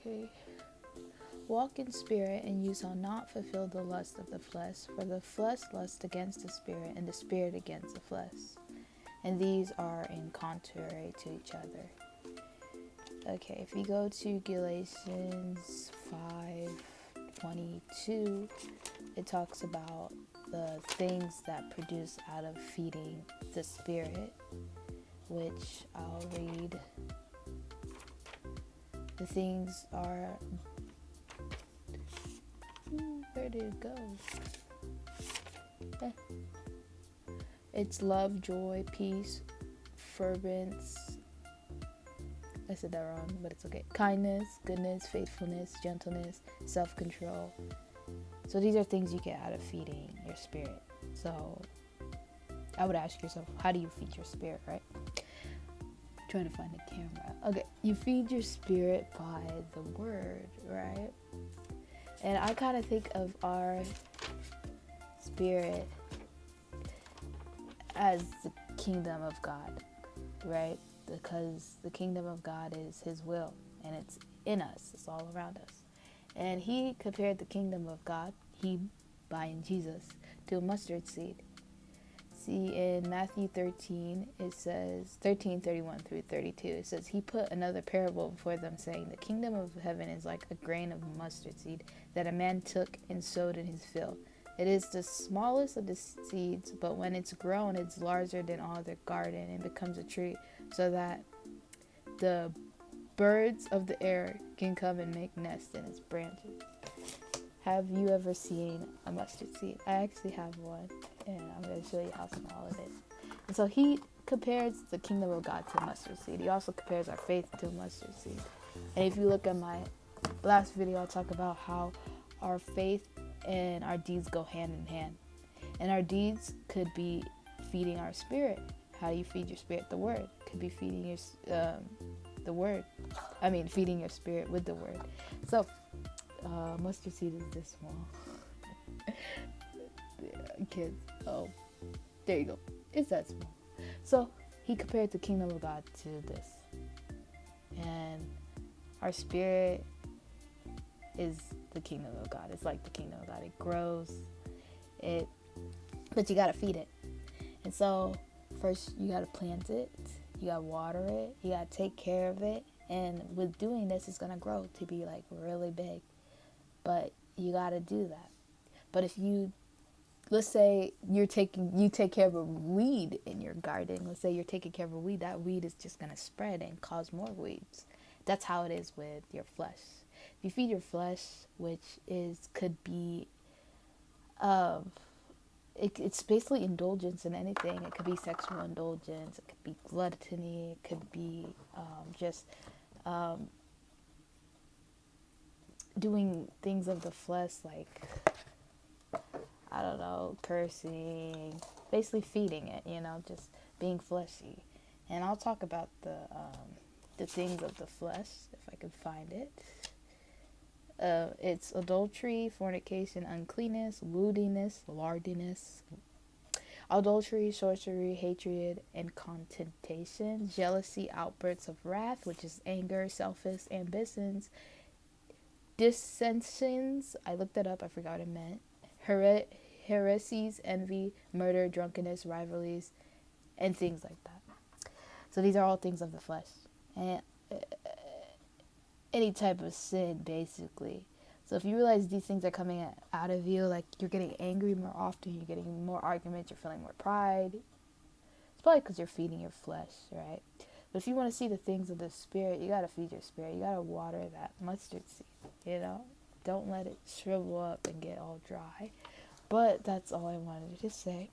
Okay. Walk in spirit, and you shall not fulfill the lust of the flesh. For the flesh lusts against the spirit, and the spirit against the flesh. And these are in contrary to each other. Okay, if you go to Galatians 5:22, it talks about the things that produce out of feeding the spirit, which I'll read. The things are, where did it go? It's love, joy, peace, fervence. I said that wrong, but it's okay. Kindness, goodness, faithfulness, gentleness, self-control. So these are things you get out of feeding your spirit. So I would ask yourself, how do you feed your spirit, right? I'm trying to find the camera. Okay, you feed your spirit by the word, right? And I kind of think of our spirit as the kingdom of God, right? Because the kingdom of God is his will, and it's in us, it's all around us. And he compared the kingdom of God, in Jesus, to a mustard seed. See, in Matthew 13, it says, 13:31 through 32, it says, he put another parable before them, saying, the kingdom of heaven is like a grain of mustard seed that a man took and sowed in his field. It is the smallest of the seeds, but when it's grown, it's larger than all the garden and becomes a tree, so that the birds of the air can come and make nests in its branches. Have you ever seen a mustard seed? I actually have one, and I'm going to show you how small it is. And so he compares the kingdom of God to a mustard seed. He also compares our faith to a mustard seed. And if you look at my last video, I'll talk about how our faith and our deeds go hand in hand. And our deeds could be feeding our spirit. How do you feed your spirit? The word. Could be feeding your feeding your spirit with the word. So mustard seed is this small. Kids, oh, there you go. It's that small. So he compared the kingdom of God to this, and our spirit is the kingdom of God. It's like the kingdom of God. It grows, but you gotta feed it. And so first you gotta plant it, you gotta water it, you gotta take care of it, and with doing this, it's gonna grow to be like really big. But you gotta do that. But if let's say you take care of a weed in your garden. Let's say you're taking care of a weed. That weed is just gonna spread and cause more weeds. That's how it is with your flesh. If you feed your flesh, which could be, it's basically indulgence in anything. It could be sexual indulgence. It could be gluttony. It could be just doing things of the flesh, like, I don't know, cursing, basically feeding it, just being fleshy. And I'll talk about the things of the flesh, if I can find it. It's adultery, fornication, uncleanness, lewdness, lardiness, adultery, sorcery, hatred, and contentation, jealousy, outbursts of wrath, which is anger, selfish ambitions, dissensions, I looked that up, I forgot what it meant, heresies, envy, murder, drunkenness, rivalries, and things like that. So these are all things of the flesh. And any type of sin, basically. So if you realize these things are coming out of you, like you're getting angry more often, you're getting more arguments, you're feeling more pride, it's probably because you're feeding your flesh, right? But if you want to see the things of the spirit, you got to feed your spirit. You got to water that mustard seed, Don't let it shrivel up and get all dry. But that's all I wanted to say.